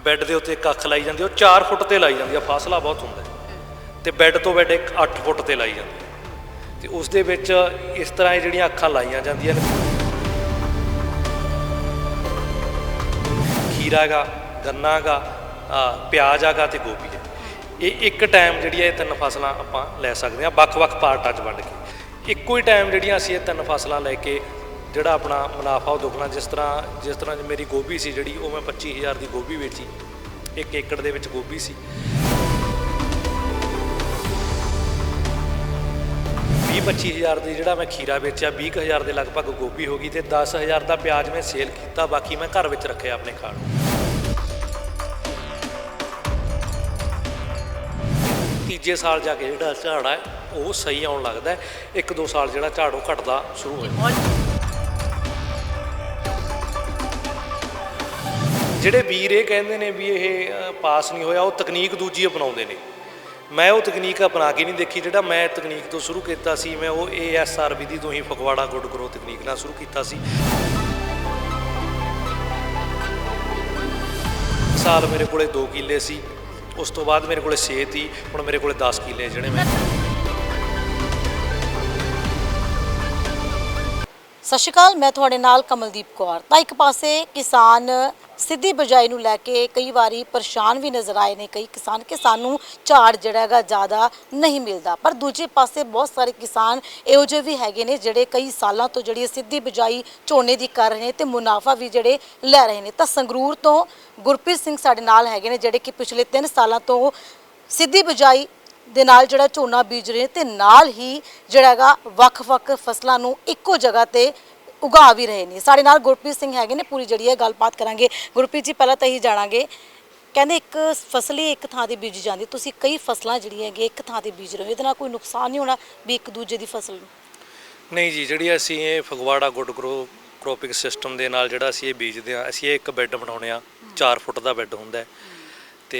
Bed ਦੇ ਉੱਤੇ ਇੱਕ ਅੱਖ ਲਾਈ ਜਾਂਦੀ, ਉਹ 4 ਫੁੱਟ ਤੇ ਲਾਈ ਜਾਂਦੀ ਆ, ਫਾਸਲਾ ਬਹੁਤ ਹੁੰਦਾ ਤੇ ਬੈੱਡ ਤੋਂ ਬੈੱਡ ਇੱਕ 8 ਫੁੱਟ ਤੇ ਲਾਈ ਜਾਂਦੀ ਤੇ ਉਸ ਦੇ ਵਿੱਚ ਇਸ ਤਰ੍ਹਾਂ ਇਹ ਜਿਹੜੀਆਂ ਅੱਖਾਂ ਲਾਈਆਂ ਜਾਂਦੀਆਂ ਨੇ। ਖੀਰਾ ਗਾ, ਗੰਨਾ ਗਾ, ਪਿਆਜ਼ ਆਗਾ ਤੇ ਗੋਭੀ ਹੈ। ਇਹ ਇੱਕ ਟਾਈਮ ਜਿਹੜੀ ਹੈ ਇਹ 3 ਫਸਲਾਂ ਆਪਾਂ ਲੈ ਸਕਦੇ ਹਾਂ ਵੱਖ-ਵੱਖ ਪਾਰਟਾਂ 'ਚ ਵੰਡ ਕੇ। ਇੱਕੋ ਹੀ ਟਾਈਮ ਜਿਹੜੀਆਂ ਅਸੀਂ ਇਹ 3 ਫਸਲਾਂ ਲੈ ਕੇ ਜਿਹੜਾ ਆਪਣਾ ਮੁਨਾਫਾ ਉਹ ਦੁੱਗਣਾ, ਜਿਸ ਤਰ੍ਹਾਂ ਮੇਰੀ ਗੋਭੀ ਸੀ ਜਿਹੜੀ ਉਹ ਮੈਂ 25,000 ਦੀ ਗੋਭੀ ਵੇਚੀ, 1 ਏਕੜ ਦੇ ਵਿੱਚ ਗੋਭੀ ਸੀ। 20-25,000 ਦੀ ਜਿਹੜਾ ਮੈਂ ਖੀਰਾ ਵੇਚਿਆ, 20,000 ਦੇ ਲਗਭਗ ਗੋਭੀ ਹੋ ਗਈ ਤੇ 10,000 ਦਾ ਪਿਆਜ਼ ਮੈਂ ਸੇਲ ਕੀਤਾ, ਬਾਕੀ ਮੈਂ ਘਰ ਵਿੱਚ ਰੱਖਿਆ ਆਪਣੇ ਖਾਣ ਨੂੰ। ਤੀਜੇ ਸਾਲ ਜਾ ਕੇ ਜਿਹੜਾ ਝਾੜ ਹੈ ਉਹ ਸਹੀ ਆਉਣ ਲੱਗਦਾ, 1-2 ਸਾਲ ਜਿਹੜਾ ਝਾੜ ਉਹ ਘਟਦਾ ਸ਼ੁਰੂ ਹੋ ਜਾਂਦਾ। ਜਿਹੜੇ ਵੀਰ ਇਹ ਕਹਿੰਦੇ ਨੇ ਵੀ ਇਹ ਪਾਸ ਨਹੀਂ ਹੋਇਆ, ਉਹ ਤਕਨੀਕ ਦੂਜੀ ਅਪਣਾਉਂਦੇ ਨੇ। ਮੈਂ ਉਹ ਤਕਨੀਕ ਅਪਣਾ ਕੇ ਨਹੀਂ ਦੇਖੀ। ਜਿਹੜਾ ਮੈਂ ਤਕਨੀਕ ਤੋਂ ਸ਼ੁਰੂ ਕੀਤਾ ਸੀ, ਮੈਂ ਉਹ ASR ਵਿਧੀ ਤੋਂ ਹੀ ਫਗਵਾੜਾ ਗੁੱਡ ਗਰੋ ਤਕਨੀਕ ਨਾਲ ਸ਼ੁਰੂ ਕੀਤਾ ਸੀ। ਸਾਲ ਮੇਰੇ ਕੋਲੇ 2 ਕਿੱਲੇ ਸੀ, ਉਸ ਤੋਂ ਬਾਅਦ ਮੇਰੇ ਕੋਲੇ 6 ਤੀ, ਹੁਣ ਮੇਰੇ ਕੋਲੇ 10 ਕਿੱਲੇ ਜਿਹੜੇ ਮੈਂ। ਸਤਿ ਸ਼੍ਰੀ ਅਕਾਲ, ਮੈਂ ਤੁਹਾਡੇ ਨਾਲ ਕਮਲਦੀਪ ਕੌਰ। ਤਾਂ ਇੱਕ ਪਾਸੇ ਕਿਸਾਨ ਸਿੱਧੀ ਬਿਜਾਈ ਨੂੰ ਲੈ ਕੇ ਕਈ ਵਾਰੀ ਪਰੇਸ਼ਾਨ ਵੀ ਨਜ਼ਰ ਆਏ ਨੇ ਕਈ ਕਿਸਾਨ ਕਿ ਸਾਨੂੰ ਝਾੜ ਜਿਹੜਾ ਹੈਗਾ ਜ਼ਿਆਦਾ ਨਹੀਂ ਮਿਲਦਾ, ਪਰ ਦੂਜੇ ਪਾਸੇ ਬਹੁਤ ਸਾਰੇ ਕਿਸਾਨ ਇਹੋ ਜਿਹੇ ਵੀ ਹੈਗੇ ਨੇ ਜਿਹੜੇ ਕਈ ਸਾਲਾਂ ਤੋਂ ਜਿਹੜੀ ਸਿੱਧੀ ਬਿਜਾਈ ਝੋਨੇ ਦੀ ਕਰ ਰਹੇ ਨੇ ਤੇ ਮੁਨਾਫਾ ਵੀ ਜਿਹੜੇ ਲੈ ਰਹੇ ਨੇ। ਤਾਂ ਸੰਗਰੂਰ ਤੋਂ ਗੁਰਪ੍ਰੀਤ ਸਿੰਘ ਸਾਡੇ ਨਾਲ ਹੈਗੇ ਨੇ ਜਿਹੜੇ ਕਿ ਪਿਛਲੇ 3 ਸਾਲਾਂ ਤੋਂ ਸਿੱਧੀ ਬਿਜਾਈ ਦੇ ਨਾਲ ਜਿਹੜਾ ਝੋਨਾ ਬੀਜ ਰਹੇ ਨੇ ਤੇ ਨਾਲ ਹੀ ਜਿਹੜਾ ਹੈਗਾ ਵੱਖ-ਵੱਖ ਫਸਲਾਂ ਨੂੰ ਇੱਕੋ ਜਗ੍ਹਾ ਤੇ ਉਗਾ ਵੀ ਰਹੇ ਨੇ। ਸਾਡੇ ਨਾਲ ਗੁਰਪ੍ਰੀਤ ਸਿੰਘ ਹੈਗੇ ਨੇ, ਪੂਰੀ ਜਿਹੜੀ ਹੈ ਗੱਲਬਾਤ ਕਰਾਂਗੇ। ਗੁਰਪ੍ਰੀਤ ਜੀ, ਪਹਿਲਾਂ ਤਾਂ ਇਹੀ ਜਾਣਾਂਗੇ, ਕਹਿੰਦੇ ਇੱਕ ਫਸਲ ਹੀ ਇੱਕ ਥਾਂ ਤੇ ਬੀਜੀ ਜਾਂਦੀ, ਤੁਸੀਂ ਕਈ ਫਸਲਾਂ ਜਿਹੜੀਆਂ ਹੈਗੀਆਂ ਇੱਕ ਥਾਂ ਤੇ ਬੀਜ ਰਹੇ ਹੋ, ਇਹਦੇ ਨਾਲ ਕੋਈ ਨੁਕਸਾਨ ਨਹੀਂ ਹੋਣਾ ਵੀ ਇੱਕ ਦੂਜੇ ਦੀ ਫਸਲ ਨੂੰ? ਨਹੀਂ ਜੀ, ਜਿਹੜੀ ਅਸੀਂ ਇਹ Phagwara good grow cropping system ਦੇ ਨਾਲ ਜਿਹੜਾ ਅਸੀਂ ਇਹ ਬੀਜਦੇ ਹਾਂ, ਅਸੀਂ ਇਹ ਇੱਕ ਬੈੱਡ ਬਣਾਉਂਦੇ ਹਾਂ, 4 ਫੁੱਟ ਦਾ ਬੈੱਡ ਹੁੰਦਾ ਤੇ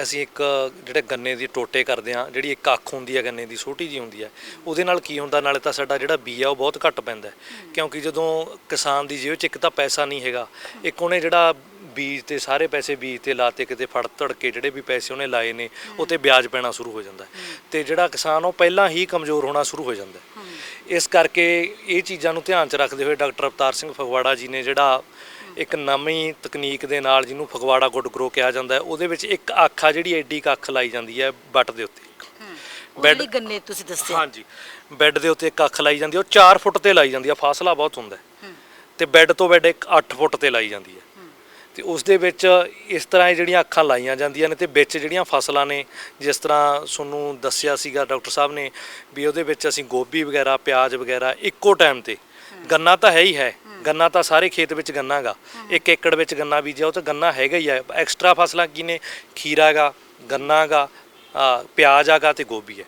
ਅਸੀਂ ਇੱਕ ਜਿਹੜੇ ਗੰਨੇ ਦੀ ਟੋਟੇ ਕਰਦੇ ਹਾਂ, ਜਿਹੜੀ ਇੱਕ ਅੱਖ ਹੁੰਦੀ ਹੈ ਗੰਨੇ ਦੀ, ਛੋਟੀ ਜੀ ਹੁੰਦੀ ਹੈ, ਉਹਦੇ ਨਾਲ ਕੀ ਹੁੰਦਾ, ਨਾਲੇ ਤਾਂ ਸਾਡਾ ਜਿਹੜਾ ਬੀਜ ਆ ਉਹ ਬਹੁਤ ਘੱਟ ਪੈਂਦਾ, ਕਿਉਂਕਿ ਜਦੋਂ ਕਿਸਾਨ ਦੀ ਜੇਬ 'ਚ ਇੱਕ ਤਾਂ ਪੈਸਾ ਨਹੀਂ ਹੈਗਾ, ਇੱਕ ਉਹਨੇ ਜਿਹੜਾ ਬੀਜ ਤੇ ਸਾਰੇ ਪੈਸੇ ਬੀਜ ਤੇ ਲਾਤੇ, ਕਿਤੇ ਫੜ ਧੜ ਕੇ ਜਿਹੜੇ ਵੀ ਪੈਸੇ ਉਹਨੇ ਲਾਏ ਨੇ ਉਹ 'ਤੇ ਵਿਆਜ ਪੈਣਾ ਸ਼ੁਰੂ ਹੋ ਜਾਂਦਾ ਤੇ ਜਿਹੜਾ ਕਿਸਾਨ ਉਹ ਪਹਿਲਾਂ ਹੀ ਕਮਜ਼ੋਰ ਹੋਣਾ ਸ਼ੁਰੂ ਹੋ ਜਾਂਦਾ। ਇਸ ਕਰਕੇ ਇਹ ਚੀਜ਼ਾਂ ਨੂੰ ਧਿਆਨ 'ਚ ਰੱਖਦੇ ਹੋਏ ਡਾਕਟਰ ਅਵਤਾਰ ਸਿੰਘ ਫਗਵਾੜਾ ਜੀ ਨੇ ਜਿਹੜਾ ਇੱਕ ਨਵੀਂ ਤਕਨੀਕ ਦੇ ਨਾਲ, ਜਿਹਨੂੰ ਫਗਵਾੜਾ ਗੁੱਡ ਗਰੋ ਕਿਹਾ ਜਾਂਦਾ, ਉਹਦੇ ਵਿੱਚ ਇੱਕ ਅੱਖ ਆ ਜਿਹੜੀ ਐਡੀ ਕੁ ਅੱਖ ਲਾਈ ਜਾਂਦੀ ਹੈ ਬੱਟ ਦੇ ਉੱਤੇ। ਬੈੱਡ ਗੰਨੇ ਤੁਸੀਂ ਦੱਸਿਆ, ਹਾਂਜੀ, ਬੈੱਡ ਦੇ ਉੱਤੇ ਇੱਕ ਅੱਖ ਲਾਈ ਜਾਂਦੀ, ਉਹ 4 ਫੁੱਟ ਤੇ ਲਾਈ ਜਾਂਦੀ ਆ, ਫਾਸਲਾ ਬਹੁਤ ਹੁੰਦਾ ਤੇ ਬੈੱਡ ਤੋਂ ਬੈੱਡ ਇੱਕ 8 ਫੁੱਟ ਤੇ ਲਾਈ ਜਾਂਦੀ ਹੈ ਤੇ ਉਸ ਦੇ ਵਿੱਚ ਇਸ ਤਰ੍ਹਾਂ ਇਹ ਜਿਹੜੀਆਂ ਅੱਖਾਂ ਲਾਈਆਂ ਜਾਂਦੀਆਂ ਨੇ ਤੇ ਵਿੱਚ ਜਿਹੜੀਆਂ ਫਸਲਾਂ ਨੇ, ਜਿਸ ਤਰ੍ਹਾਂ ਤੁਹਾਨੂੰ ਦੱਸਿਆ ਸੀਗਾ ਡਾਕਟਰ ਸਾਹਿਬ ਨੇ ਵੀ ਉਹਦੇ ਵਿੱਚ ਅਸੀਂ ਗੋਭੀ ਵਗੈਰਾ, ਪਿਆਜ਼ ਵਗੈਰਾ ਇੱਕੋ ਟਾਈਮ ਤੇ, ਗੰਨਾ ਤਾਂ ਹੈ ਹੀ ਹੈ, ਗੰਨਾ ਤਾਂ ਸਾਰੇ ਖੇਤ ਵਿੱਚ ਗੰਨਾ ਗਾ, 1 ਏਕੜ ਵਿੱਚ ਗੰਨਾ ਬੀਜਿਆ, ਉਹ ਤਾਂ ਗੰਨਾ ਹੈਗਾ ਹੀ ਹੈ। ਐਕਸਟਰਾ ਫਸਲਾਂ ਕੀ ਨੇ? ਖੀਰਾ ਗਾ, ਗੰਨਾ ਗਾ, ਪਿਆਜ਼ ਆਗਾ ਤੇ ਗੋਭੀ ਹੈ।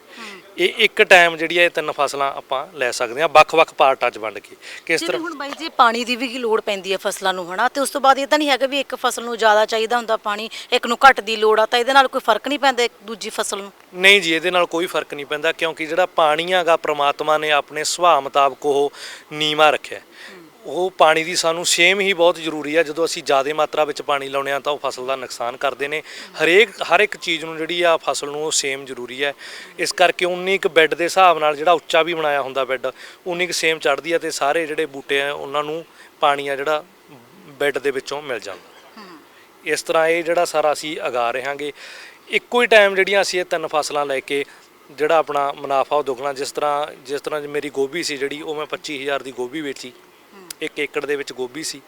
ਇਹ ਇੱਕ ਟਾਈਮ ਜਿਹੜੀ ਹੈ ਇਹ 3 ਫਸਲਾਂ ਆਪਾਂ ਲੈ ਸਕਦੇ ਹਾਂ ਵੱਖ-ਵੱਖ ਪਾਰਟਾਂ 'ਚ ਵੰਡ ਕੇ। ਕਿਸ ਤਰ੍ਹਾਂ ਹੁਣ ਬਾਈ ਜੀ ਪਾਣੀ ਦੀ ਵੀ ਲੋੜ ਪੈਂਦੀ ਹੈ ਫਸਲਾਂ ਨੂੰ, ਹਨਾ, ਤੇ ਉਸ ਤੋਂ ਬਾਅਦ ਇਹ ਤਾਂ ਨਹੀਂ ਹੈਗਾ ਵੀ ਇੱਕ ਫਸਲ ਨੂੰ ਜ਼ਿਆਦਾ ਚਾਹੀਦਾ ਹੁੰਦਾ ਪਾਣੀ, ਇੱਕ ਨੂੰ ਘੱਟ ਦੀ ਲੋੜ ਆ, ਤਾਂ ਇਹਦੇ ਨਾਲ ਕੋਈ ਫਰਕ ਨਹੀਂ ਪੈਂਦਾ ਇੱਕ ਦੂਜੀ ਫਸਲ ਨੂੰ? ਨਹੀਂ ਜੀ, ਇਹਦੇ ਨਾਲ ਕੋਈ ਫਰਕ ਨਹੀਂ ਪੈਂਦਾ, ਕਿਉਂਕਿ ਜਿਹੜਾ ਪਾਣੀ ਹੈਗਾ ਪ੍ਰਮਾਤਮਾ ਨੇ ਆਪਣੇ ਸੁਭਾਅ ਮੁਤਾਬਕ ਉਹ ਨੀਵਾਂ ਰੱਖਿਆ। ਉਹ ਪਾਣੀ ਦੀ ਸਾਨੂੰ ਸੇਮ ਹੀ ਬਹੁਤ ਜ਼ਰੂਰੀ ਹੈ। ਜਦੋਂ ਅਸੀਂ ਜ਼ਿਆਦਾ ਮਾਤਰਾ ਵਿੱਚ ਪਾਣੀ ਲਾਉਂਦੇ ਹਾਂ ਤਾਂ ਉਹ ਫਸਲ ਦਾ ਨੁਕਸਾਨ ਕਰਦੇ ਨੇ। ਹਰ ਇੱਕ ਚੀਜ਼ ਨੂੰ ਜਿਹੜੀ ਆ ਫਸਲ ਨੂੰ ਉਹ ਸੇਮ ਜ਼ਰੂਰੀ ਹੈ। ਇਸ ਕਰਕੇ ਉਨੀ ਕੁ ਬੈੱਡ ਦੇ ਹਿਸਾਬ ਨਾਲ ਜਿਹੜਾ ਉੱਚਾ ਵੀ ਬਣਾਇਆ ਹੁੰਦਾ ਬੈੱਡ, ਉਨੀ ਕੁ ਸੇਮ ਚੜ੍ਹਦੀ ਹੈ ਤੇ ਸਾਰੇ ਜਿਹੜੇ ਬੂਟੇ ਆ ਉਹਨਾਂ ਨੂੰ ਪਾਣੀ ਆ ਜਿਹੜਾ ਬੈੱਡ ਦੇ ਵਿੱਚੋਂ ਮਿਲ ਜਾਂਦਾ। ਇਸ ਤਰ੍ਹਾਂ ਇਹ ਜਿਹੜਾ ਸਾਰਾ ਅਸੀਂ ਉਗਾ ਰਹੇ ਹਾਂਗੇ। ਇੱਕੋ ਹੀ ਟਾਈਮ ਜਿਹੜੀਆਂ ਅਸੀਂ ਇਹ 3 ਫਸਲਾਂ ਲੈ ਕੇ ਜਿਹੜਾ ਆਪਣਾ ਮੁਨਾਫਾ ਉਹ ਦੁੱਗਣਾ, ਜਿਸ ਤਰ੍ਹਾਂ ਮੇਰੀ ਗੋਭੀ ਸੀ ਜਿਹੜੀ ਉਹ ਮੈਂ 25,000 ਦੀ ਗੋਭੀ ਵੇਚੀ, 1 ਏਕੜ ਦੇ ਵਿੱਚ ਗੋਭੀ ਸੀ।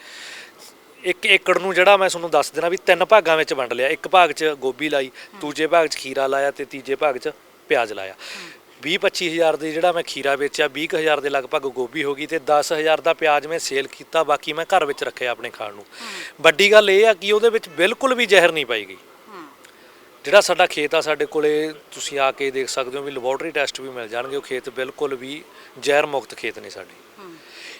1 ਏਕੜ ਨੂੰ ਜਿਹੜਾ ਮੈਂ ਤੁਹਾਨੂੰ ਦੱਸ ਦੇਣਾ ਵੀ 3 ਭਾਗਾਂ ਵਿੱਚ ਵੰਡ ਲਿਆ। ਇੱਕ ਭਾਗ 'ਚ ਗੋਭੀ ਲਾਈ, ਦੂਜੇ ਭਾਗ 'ਚ ਖੀਰਾ ਲਾਇਆ ਤੇ ਤੀਜੇ ਭਾਗ 'ਚ ਪਿਆਜ਼ ਲਾਇਆ। 20-25,000 ਦੀ ਜਿਹੜਾ ਮੈਂ ਖੀਰਾ ਵੇਚਿਆ, 20,000 ਦੇ ਲਗਭਗ ਗੋਭੀ ਹੋ ਗਈ ਤੇ 10,000 ਦਾ ਪਿਆਜ਼ ਮੈਂ ਸੇਲ ਕੀਤਾ, ਬਾਕੀ ਮੈਂ ਘਰ ਵਿੱਚ ਰੱਖਿਆ ਆਪਣੇ ਖਾਣ ਨੂੰ। ਵੱਡੀ ਗੱਲ ਇਹ ਆ ਕਿ ਉਹਦੇ ਵਿੱਚ ਬਿਲਕੁਲ ਵੀ ਜ਼ਹਿਰ ਨਹੀਂ ਪਾਈ ਗਈ। ਜਿਹੜਾ ਸਾਡਾ ਖੇਤ ਆ, ਸਾਡੇ ਕੋਲੇ ਤੁਸੀਂ ਆ ਕੇ ਦੇਖ ਸਕਦੇ ਹੋ ਵੀ ਲੈਬੋਰਟਰੀ ਟੈਸਟ ਵੀ ਮਿਲ ਜਾਣਗੇ, ਉਹ ਖੇਤ ਬਿਲਕੁਲ ਵੀ ਜ਼ਹਿਰ ਮੁਕਤ ਖੇਤ ਨੇ ਸਾਡੇ।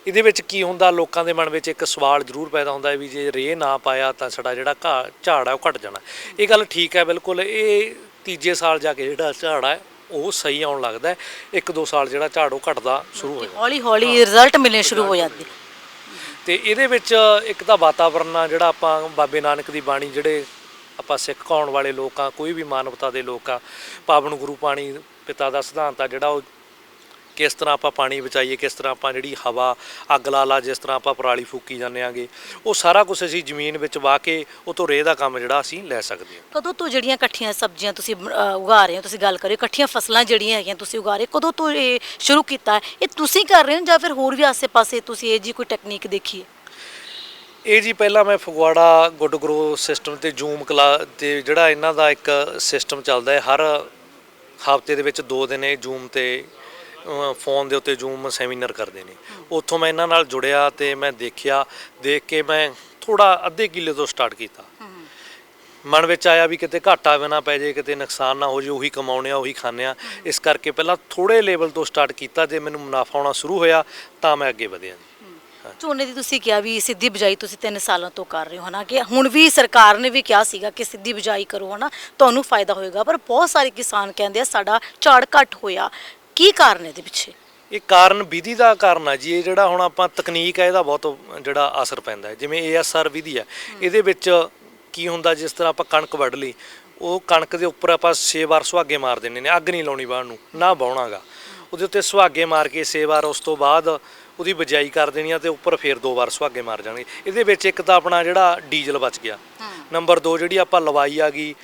ਇਹਦੇ ਵਿੱਚ ਕੀ ਹੁੰਦਾ, ਲੋਕਾਂ ਦੇ ਮਨ ਵਿੱਚ ਇੱਕ ਸਵਾਲ ਜ਼ਰੂਰ ਪੈਦਾ ਹੁੰਦਾ ਹੈ ਵੀ ਜੇ ਰੇਹ ਨਾ ਪਾਇਆ ਤਾਂ ਸਾਡਾ ਜਿਹੜਾ ਝਾੜ ਹੈ ਉਹ ਘਟ ਜਾਣਾ। ਇਹ ਗੱਲ ਠੀਕ ਹੈ ਬਿਲਕੁਲ। ਇਹ ਤੀਜੇ ਸਾਲ ਜਾ ਕੇ ਜਿਹੜਾ ਝਾੜ ਹੈ ਉਹ ਸਹੀ ਆਉਣ ਲੱਗਦਾ, 1-2 ਸਾਲ ਜਿਹੜਾ ਝਾੜ ਉਹ ਘਟਦਾ ਸ਼ੁਰੂ ਹੋ ਜਾਂਦਾ, ਹੌਲੀ ਰਿਜ਼ਲਟ ਮਿਲਣੇ ਸ਼ੁਰੂ ਹੋ ਜਾਂਦੇ। ਤੇ ਇਹਦੇ ਵਿੱਚ ਇੱਕ ਤਾਂ ਵਾਤਾਵਰਨ ਆ ਜਿਹੜਾ ਆਪਾਂ ਬਾਬੇ ਨਾਨਕ ਦੀ ਬਾਣੀ ਜਿਹੜੇ ਆਪਾਂ ਸਿੱਖ ਕਹਾਉਣ ਵਾਲੇ ਲੋਕ ਆ, ਕੋਈ ਵੀ ਮਾਨਵਤਾ ਦੇ ਲੋਕ ਆ, ਪਾਵਨ ਗੁਰੂ ਪਾਣੀ ਪਿਤਾ ਦਾ ਸਿਧਾਂਤ ਆ ਜਿਹੜਾ ਉਹ ਕਿਸ ਤਰ੍ਹਾਂ ਆਪਾਂ ਪਾਣੀ ਬਚਾਈਏ, ਕਿਸ ਤਰ੍ਹਾਂ ਆਪਾਂ ਜਿਹੜੀ ਹਵਾ ਅੱਗ ਲਾ ਜਿਸ ਤਰ੍ਹਾਂ ਆਪਾਂ ਪਰਾਲੀ ਫੂਕੀ ਜਾਂਦੇ ਆਂਗੇ, ਉਹ ਸਾਰਾ ਕੁਝ ਅਸੀਂ ਜ਼ਮੀਨ ਵਿੱਚ ਵਾਹ ਕੇ ਉਹ ਤੋਂ ਰੇਹ ਦਾ ਕੰਮ ਜਿਹੜਾ ਅਸੀਂ ਲੈ ਸਕਦੇ ਹਾਂ। ਕਦੋਂ ਤੋਂ ਜਿਹੜੀਆਂ ਇਕੱਠੀਆਂ ਸਬਜ਼ੀਆਂ ਤੁਸੀਂ ਉਗਾ ਰਹੇ ਹੋ, ਤੁਸੀਂ ਗੱਲ ਕਰਿਓ ਇਕੱਠੀਆਂ ਫਸਲਾਂ ਜਿਹੜੀਆਂ ਹੈਗੀਆਂ ਤੁਸੀਂ ਉਗਾ ਰਹੇ, ਕਦੋਂ ਤੋਂ ਇਹ ਸ਼ੁਰੂ ਕੀਤਾ ਹੈ? ਇਹ ਤੁਸੀਂ ਕਰ ਰਹੇ ਹੋ ਜਾਂ ਫਿਰ ਹੋਰ ਵੀ ਆਸੇ-ਪਾਸੇ ਤੁਸੀਂ ਇਹ ਜੀ ਕੋਈ ਟੈਕਨੀਕ ਦੇਖੀ ਹੈ? ਇਹ ਜੀ ਪਹਿਲਾਂ ਮੈਂ ਫਗਵਾੜਾ ਗੁੱਡ ਗਰੋ ਸਿਸਟਮ ਤੇ ਜੂਮ ਕਲਾ ਤੇ ਜਿਹੜਾ ਇਹਨਾਂ ਦਾ ਇੱਕ ਸਿਸਟਮ ਚੱਲਦਾ ਹੈ, ਹਰ ਹਫ਼ਤੇ ਦੇ ਵਿੱਚ 2 ਦਿਨ ਇਹ ਜੂਮ ਤੇ ਫੋਨ ਦੇ ਉੱਤੇ ਜੂਮ ਸੈਮੀਨਾਰ ਕਰਦੇ ਨੇ। ਉੱਥੋਂ ਮੈਂ ਇਹਨਾਂ ਨਾਲ ਜੁੜਿਆ ਤੇ ਮੈਂ ਦੇਖ ਕੇ ਮੈਂ ਥੋੜਾ ਅੱਧੇ ਕਿੱਲੇ ਤੋਂ ਸਟਾਰਟ ਕੀਤਾ। ਮਨ ਵਿੱਚ ਆਇਆ ਵੀ ਕਿਤੇ ਘਾਟਾ ਵੀ ਨਾ ਪੈ ਜੇ, ਕਿਤੇ ਨੁਕਸਾਨ ਨਾ ਹੋ ਜੇ, ਉਹੀ ਕਮਾਉਣੇ ਆ ਉਹੀ ਖਾਂਦੇ ਆ, ਇਸ ਕਰਕੇ ਪਹਿਲਾਂ ਥੋੜੇ ਲੈਵਲ ਤੋਂ ਸਟਾਰਟ ਕੀਤਾ। ਜੇ ਮੈਨੂੰ ਮੁਨਾਫਾ ਆਉਣਾ ਸ਼ੁਰੂ ਹੋਇਆ ਤਾਂ ਮੈਂ ਅੱਗੇ ਵਧਿਆ। ਝੋਨੇ ਦੀ ਤੁਸੀਂ ਕਿਹਾ ਵੀ ਸਿੱਧੀ ਬਿਜਾਈ ਤੁਸੀਂ 3 ਸਾਲਾਂ ਤੋਂ ਕਰ ਰਹੇ ਹੋ ਹਨਾ, ਕਿ ਹੁਣ ਵੀ ਸਰਕਾਰ ਨੇ ਵੀ ਕਿਹਾ ਸੀਗਾ ਕਿ ਸਿੱਧੀ ਬਿਜਾਈ ਕਰੋ ਹਨਾ, ਤੁਹਾਨੂੰ ਫਾਇਦਾ ਹੋਏਗਾ, ਪਰ ਬਹੁਤ ਸਾਰੇ ਕਿਸਾਨ ਕਹਿੰਦੇ ਆ ਸਾਡਾ ਝਾੜ ਘੱਟ ਹੋਇਆ। ਕੀ ਕਾਰਨ ਇਹਦੇ ਪਿੱਛੇ? ਇਹ ਕਾਰਨ ਵਿਧੀ ਦਾ ਕਾਰਨ ਆ ਜੀ। ਇਹ ਜਿਹੜਾ ਹੁਣ ਆਪਾਂ ਤਕਨੀਕ ਹੈ ਇਹਦਾ ਬਹੁਤ ਜਿਹੜਾ ਅਸਰ ਪੈਂਦਾ ਹੈ। ਜਿਵੇਂ ASR ਵਿਧੀ ਹੈ, ਇਹਦੇ ਵਿੱਚ ਕੀ ਹੁੰਦਾ, ਜਿਸ ਤਰ੍ਹਾਂ ਆਪਾਂ ਕਣਕ ਵੱਢ ਲਈ, ਉਹ ਕਣਕ ਦੇ ਉੱਪਰ ਆਪਾਂ 6 ਵਾਰ ਸੁਹਾਗੇ ਮਾਰ ਦਿੰਦੇ ਨੇ, ਅੱਗ ਨਹੀਂ ਲਾਉਣੀ ਵਾਹਣ ਨੂੰ, ਨਾ ਵਾਹੁਣਾਗਾ, ਉਹਦੇ ਉੱਤੇ ਸੁਹਾਗੇ ਮਾਰ ਕੇ 6 ਵਾਰ, ਉਸ ਤੋਂ ਬਾਅਦ ਉਹਦੀ ਬਿਜਾਈ ਕਰ ਦੇਣੀ ਆ ਤੇ ਉੱਪਰ ਫੇਰ 2 ਵਾਰ ਸੁਹਾਗੇ ਮਾਰ ਜਾਣਗੇ। ਇਹਦੇ ਵਿੱਚ ਇੱਕ ਤਾਂ ਆਪਣਾ ਜਿਹੜਾ ਡੀਜ਼ਲ ਬਚ ਗਿਆ, ਨੰਬਰ 2 ਜਿਹੜੀ ਆਪਾਂ ਲਵਾਈ ਆ ਗਈ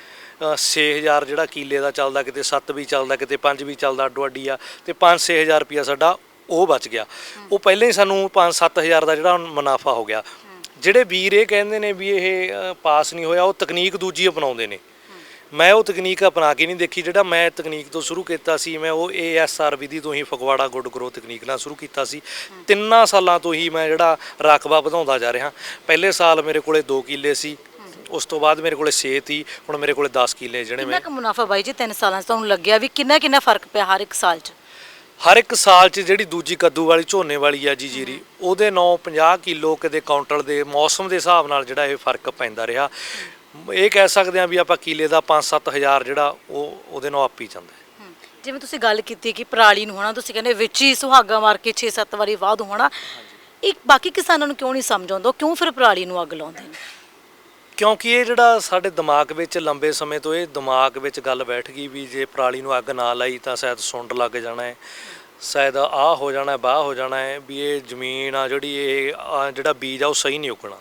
6000 ਜਿਹੜਾ ਕਿੱਲੇ ਦਾ ਚੱਲਦਾ, ਕਿਤੇ 7 ਵੀ ਚੱਲਦਾ, ਕਿਤੇ 5 ਵੀ ਚੱਲਦਾ, ਅੱਡੋ ਅੱਡੀ ਆ, ਤੇ 5-6 ਹਜ਼ਾਰ ਰੁਪਇਆ ਸਾਡਾ ਉਹ ਬਚ ਗਿਆ। ਉਹ ਪਹਿਲਾਂ ਹੀ ਸਾਨੂੰ 5-7 ਹਜ਼ਾਰ ਦਾ ਜਿਹੜਾ ਮੁਨਾਫਾ ਹੋ ਗਿਆ। ਜਿਹੜੇ ਵੀਰ ਇਹ ਕਹਿੰਦੇ ਨੇ ਵੀ ਇਹ ਪਾਸ ਨਹੀਂ ਹੋਇਆ, ਉਹ ਤਕਨੀਕ ਦੂਜੀ ਅਪਣਾਉਂਦੇ ਨੇ। ਮੈਂ ਉਹ ਤਕਨੀਕ ਅਪਣਾ ਕੇ ਨਹੀਂ ਦੇਖੀ। ਜਿਹੜਾ ਮੈਂ ਤਕਨੀਕ ਤੋਂ ਸ਼ੁਰੂ ਕੀਤਾ ਸੀ, ਮੈਂ ਉਹ ASR ਵਿਧੀ ਤੋਂ ਹੀ ਫਗਵਾੜਾ ਗੁੱਡ ਗਰੋ ਤਕਨੀਕ ਨਾਲ ਸ਼ੁਰੂ ਕੀਤਾ ਸੀ। 3 ਸਾਲਾਂ ਤੋਂ ਹੀ ਮੈਂ ਜਿਹੜਾ ਰਕਬਾ ਵਧਾਉਂਦਾ ਜਾ ਰਿਹਾ। ਪਹਿਲੇ ਸਾਲ ਮੇਰੇ ਕੋਲੇ 2 ਕਿੱਲੇ ਸੀ, ਉਸ ਤੋਂ ਬਾਅਦ ਮੇਰੇ ਕੋਲੇ 6 ਸੀ, ਹੁਣ ਮੇਰੇ ਕੋਲੇ 10 ਕਿੱਲੇ ਜਿਹੜੇ ਕਿੰਨਾ ਕੁ ਮੁਨਾਫਾ ਬਾਈ ਜੀ 3 ਸਾਲਾਂ 'ਚ ਤੁਹਾਨੂੰ ਲੱਗਿਆ ਵੀ ਕਿੰਨਾ ਫਰਕ ਪਿਆ ਹਰ ਇੱਕ ਸਾਲ 'ਚ? ਹਰ ਇੱਕ ਸਾਲ 'ਚ ਜਿਹੜੀ ਦੂਜੀ ਕੱਦੂ ਵਾਲੀ ਝੋਨੇ ਵਾਲੀ ਆ ਜੀ ਜੀਰੀ, ਉਹਦੇ 9-50 ਕਿਲੋ ਕਿਤੇ ਕਾਉਂਟਲ ਦੇ ਮੌਸਮ ਦੇ ਹਿਸਾਬ ਨਾਲ ਜਿਹੜਾ ਇਹ ਫਰਕ ਪੈਂਦਾ ਰਿਹਾ। ਇਹ ਕਹਿ ਸਕਦੇ ਆ ਵੀ ਆਪਾਂ ਕਿੱਲੇ ਦਾ 5-7 ਹਜ਼ਾਰ ਜਿਹੜਾ ਉਹਦੇ ਨਾਲ ਆਪੀ ਜਾਂਦਾ ਹੈ। ਜਿਵੇਂ ਤੁਸੀਂ ਗੱਲ ਕੀਤੀ ਕਿ ਪਰਾਲੀ ਨੂੰ ਹਨਾ, ਤੁਸੀਂ ਕਹਿੰਦੇ ਵਿੱਚ ਹੀ ਸੁਹਾਗਾ ਮਾਰ ਕੇ 6-7 ਵਾਰੀ ਵਾਹ ਦੋ ਹਨਾ, ਇਹ ਬਾਕੀ ਕਿਸਾਨਾਂ ਨੂੰ ਕਿਉਂ ਨਹੀਂ ਸਮਝ ਆਉਂਦਾ, ਕਿਉਂ ਫਿਰ ਪਰਾਲੀ ਨੂੰ ਅੱਗ ਲਾਉਂਦੇ ਨੇ? ਕਿਉਂਕਿ ਇਹ ਜਿਹੜਾ ਸਾਡੇ ਦਿਮਾਗ ਵਿੱਚ ਲੰਬੇ ਸਮੇਂ ਤੋਂ ਇਹ ਦਿਮਾਗ ਵਿੱਚ ਗੱਲ ਬੈਠ ਗਈ ਵੀ ਜੇ ਪਰਾਲੀ ਨੂੰ ਅੱਗ ਨਾ ਲਾਈ ਤਾਂ ਸ਼ਾਇਦ ਸੁੰਡ ਲੱਗ ਜਾਣਾ ਹੈ, ਸ਼ਾਇਦ ਆਹ ਹੋ ਜਾਣਾ, ਬਾਹ ਹੋ ਜਾਣਾ ਹੈ, ਵੀ ਇਹ ਜ਼ਮੀਨ ਆ ਜਿਹੜੀ ਇਹ ਜਿਹੜਾ ਬੀਜ ਆ ਉਹ ਸਹੀ ਨਹੀਂ ਉੱਗਣਾ।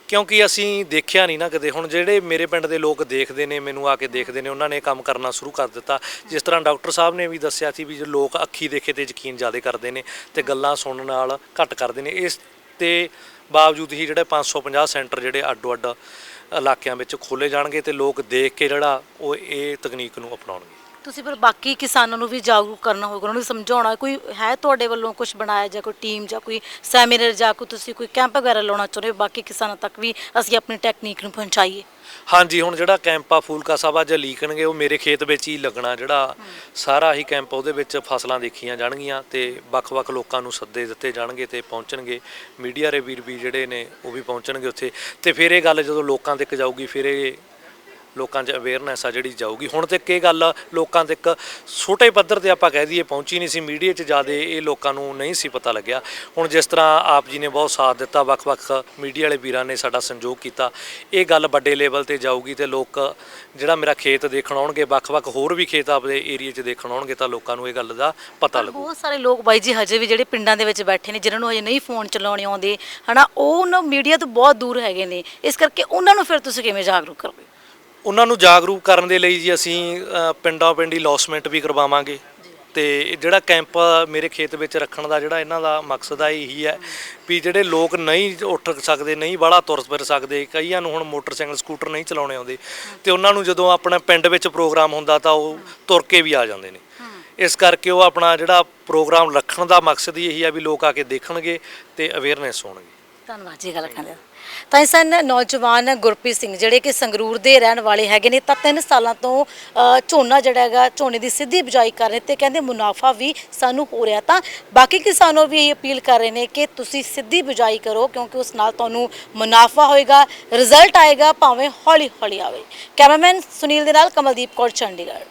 ਕਿਉਂਕਿ ਅਸੀਂ ਦੇਖਿਆ ਨਹੀਂ ਨਾ ਕਦੇ। ਹੁਣ ਜਿਹੜੇ ਮੇਰੇ ਪਿੰਡ ਦੇ ਲੋਕ ਦੇਖਦੇ ਨੇ, ਮੈਨੂੰ ਆ ਕੇ ਦੇਖਦੇ ਨੇ, ਉਹਨਾਂ ਨੇ ਕੰਮ ਕਰਨਾ ਸ਼ੁਰੂ ਕਰ ਦਿੱਤਾ। ਜਿਸ ਤਰ੍ਹਾਂ ਡਾਕਟਰ ਸਾਹਿਬ ਨੇ ਵੀ ਦੱਸਿਆ ਸੀ ਵੀ ਜੇ ਲੋਕ ਅੱਖੀ ਦੇਖੇ ਤੇ ਯਕੀਨ ਜ਼ਿਆਦਾ ਕਰਦੇ ਨੇ ਤੇ ਗੱਲਾਂ ਸੁਣਨ ਨਾਲ ਘੱਟ ਕਰਦੇ ਨੇ। ਇਸ ਤੇ ਬਾਵਜੂਦ ਹੀ ਜਿਹੜੇ 550 ਸੈਂਟਰ ਜਿਹੜੇ ਅੱਡੋ ਅੱਡ ਇਲਾਕਿਆਂ ਵਿੱਚ ਖੋਲ੍ਹੇ ਜਾਣਗੇ ਤੇ ਲੋਕ ਦੇਖ ਕੇ ਜਿਹੜਾ ਉਹ ਇਹ ਤਕਨੀਕ ਨੂੰ ਅਪਣਾਉਣਗੇ। ਤੁਸੀਂ ਫਿਰ ਬਾਕੀ ਕਿਸਾਨਾਂ ਨੂੰ ਵੀ ਜਾਗਰੂਕ ਕਰਨਾ ਹੋਵੇਗਾ, ਉਹਨਾਂ ਨੂੰ ਸਮਝਾਉਣਾ। ਕੋਈ ਹੈ ਤੁਹਾਡੇ ਵੱਲੋਂ ਕੁਝ ਬਣਾਇਆ ਜਾਂ ਕੋਈ ਟੀਮ ਜਾਂ ਕੋਈ ਸੈਮੀਨਾਰ ਜਾਂ ਕੋਈ ਤੁਸੀਂ ਕੋਈ ਕੈਂਪ ਵਗੈਰਾ ਲਾਉਣਾ ਚਾਹੁੰਦੇ ਹੋ ਬਾਕੀ ਕਿਸਾਨਾਂ ਤੱਕ ਵੀ ਅਸੀਂ ਆਪਣੀ ਟੈਕਨੀਕ ਨੂੰ ਪਹੁੰਚਾਈਏ? ਹਾਂਜੀ, ਹੁਣ ਜਿਹੜਾ ਕੈਂਪ ਆ ਫੂਲਕਾ ਸਾਹਿਬ ਅੱਜ ਲੀਕਣਗੇ, ਉਹ ਮੇਰੇ ਖੇਤ ਵਿੱਚ ਹੀ ਲੱਗਣਾ। ਜਿਹੜਾ ਸਾਰਾ ਹੀ ਕੈਂਪ ਉਹਦੇ ਵਿੱਚ ਫਸਲਾਂ ਦੇਖੀਆਂ ਜਾਣਗੀਆਂ ਤੇ ਵੱਖ-ਵੱਖ ਲੋਕਾਂ ਨੂੰ ਸੱਦੇ ਦਿੱਤੇ ਜਾਣਗੇ ਤੇ ਪਹੁੰਚਣਗੇ। ਮੀਡੀਆ ਦੇ ਵੀਰ ਵੀ ਜਿਹੜੇ ਨੇ ਉਹ ਵੀ ਪਹੁੰਚਣਗੇ ਉੱਥੇ, ਤੇ ਫਿਰ ਇਹ ਗੱਲ ਜਦੋਂ ਲੋਕਾਂ ਤੱਕ ਜਾਊਗੀ ਫਿਰ ਇਹ ਲੋਕਾਂ 'ਚ ਅਵੇਅਰਨੈਸ ਆ ਜਿਹੜੀ ਜਾਊਗੀ। ਹੁਣ ਤੱਕ ਇਹ ਗੱਲ ਲੋਕਾਂ ਤੱਕ ਛੋਟੇ ਪੱਧਰ ਤੇ ਆਪਾਂ ਕਹਿ ਦਈਏ ਪਹੁੰਚੀ ਨਹੀਂ ਸੀ, ਮੀਡੀਆ 'ਚ ਜ਼ਿਆਦਾ ਇਹ ਲੋਕਾਂ ਨੂੰ ਨਹੀਂ ਸੀ ਪਤਾ ਲੱਗਿਆ। ਹੁਣ ਜਿਸ ਤਰ੍ਹਾਂ ਆਪ ਜੀ ਨੇ ਬਹੁਤ ਸਾਥ ਦਿੱਤਾ, ਵੱਖ-ਵੱਖ ਮੀਡੀਆ ਵਾਲੇ ਵੀਰਾਂ ਨੇ ਸਾਡਾ ਸੰਯੋਗ ਕੀਤਾ, ਇਹ ਗੱਲ ਵੱਡੇ ਲੈਵਲ ਤੇ ਜਾਊਗੀ ਤੇ ਲੋਕ ਜਿਹੜਾ ਮੇਰਾ ਖੇਤ ਦੇਖਣ ਆਉਣਗੇ, ਵੱਖ-ਵੱਖ ਹੋਰ ਵੀ ਖੇਤ ਆਪਦੇ ਏਰੀਆ 'ਚ ਦੇਖਣ ਆਉਣਗੇ ਤਾਂ ਲੋਕਾਂ ਨੂੰ ਇਹ ਗੱਲ ਦਾ ਪਤਾ ਲੱਗੂ। ਬਹੁਤ ਸਾਰੇ ਲੋਕ ਬਾਈ ਜੀ ਹਜੇ ਵੀ ਜਿਹੜੇ ਪਿੰਡਾਂ ਦੇ ਵਿੱਚ ਬੈਠੇ ਨੇ, ਜਿਨ੍ਹਾਂ ਨੂੰ ਹਜੇ ਨਹੀਂ ਫੋਨ ਚਲਾਉਣੇ ਆਉਂਦੇ ਹਨਾ, ਉਹ ਨਾ ਮੀਡੀਆ ਤੋਂ ਬਹੁਤ ਦੂਰ ਹੈਗੇ ਨੇ। ਇਸ ਕਰਕੇ ਉਹਨਾਂ ਨੂੰ ਫਿਰ ਤੁਸੀਂ ਕਿਵੇਂ ਜਾਗਰੂਕ ਕਰੋਗੇ? ਉਹਨਾਂ ਨੂੰ ਜਾਗਰੂਕ ਕਰਨ ਦੇ ਲਈ ਜੀ ਅਸੀਂ ਪਿੰਡਾਂ ਪਿੰਡੀ ਲੌਸਮੈਂਟ ਵੀ ਕਰਵਾਵਾਂਗੇ ਤੇ ਜਿਹੜਾ ਕੈਂਪ ਮੇਰੇ ਖੇਤ ਵਿੱਚ ਰੱਖਣ ਦਾ ਜਿਹੜਾ ਇਹਨਾਂ ਦਾ ਮਕਸਦ ਆ ਇਹੀ ਹੈ ਵੀ ਜਿਹੜੇ ਲੋਕ ਨਹੀਂ ਉੱਠ ਸਕਦੇ, ਨਹੀਂ ਬਾਹਲਾ ਤੁਰ ਫਿਰ ਸਕਦੇ, ਕਈਆਂ ਨੂੰ ਹੁਣ ਮੋਟਰਸਾਈਕਲ ਸਕੂਟਰ ਨਹੀਂ ਚਲਾਉਣੇ ਆਉਂਦੇ, ਤੇ ਉਹਨਾਂ ਨੂੰ ਜਦੋਂ ਆਪਣਾ ਪਿੰਡ ਵਿੱਚ ਪ੍ਰੋਗਰਾਮ ਹੁੰਦਾ ਤਾਂ ਉਹ ਤੁਰ ਕੇ ਵੀ ਆ ਜਾਂਦੇ ਨੇ। ਇਸ ਕਰਕੇ ਉਹ ਆਪਣਾ ਜਿਹੜਾ ਪ੍ਰੋਗਰਾਮ ਰੱਖਣ ਦਾ ਮਕਸਦ ਹੀ ਇਹੀ ਆ ਵੀ ਲੋਕ ਆ ਕੇ ਦੇਖਣਗੇ ਤੇ ਅਵੇਅਰਨੈਸ ਹੋਣਗੇ। ਧੰਨਵਾਦ ਜੀ ਗੱਲ ਕਰਨ ਲਈ। ਤਾਂ ਸਨ ਨੌਜਵਾਨ ਗੁਰਪ੍ਰੀਤ ਸਿੰਘ ਜਿਹੜੇ ਕਿ ਸੰਗਰੂਰ ਦੇ ਰਹਿਣ ਵਾਲੇ ਹੈਗੇ ਨੇ, ਤਾਂ 3 ਸਾਲਾਂ ਤੋਂ ਝੋਨਾ ਜਿਹੜਾ ਹੈਗਾ ਝੋਨੇ ਦੀ ਸਿੱਧੀ ਬਿਜਾਈ ਕਰ ਰਹੇ ਤੇ ਕਹਿੰਦੇ ਮੁਨਾਫਾ ਵੀ ਸਾਨੂੰ ਹੋ ਰਿਹਾ। ਤਾਂ ਬਾਕੀ ਕਿਸਾਨਾਂ ਵੀ ਇਹ ਅਪੀਲ ਕਰ ਰਹੇ ਨੇ ਕਿ ਤੁਸੀਂ ਸਿੱਧੀ ਬਿਜਾਈ ਕਰੋ, ਕਿਉਂਕਿ ਉਸ ਨਾਲ ਤੁਹਾਨੂੰ ਮੁਨਾਫਾ ਹੋਏਗਾ, ਰਿਜ਼ਲਟ ਆਏਗਾ, ਭਾਵੇਂ ਹੌਲੀ ਹੌਲੀ ਆਵੇ। ਕੈਮਰਾਮੈਨ ਸੁਨੀਲ ਦੇ ਨਾਲ ਕਮਲਦੀਪ ਕੌਰ, ਚੰਡੀਗੜ੍ਹ।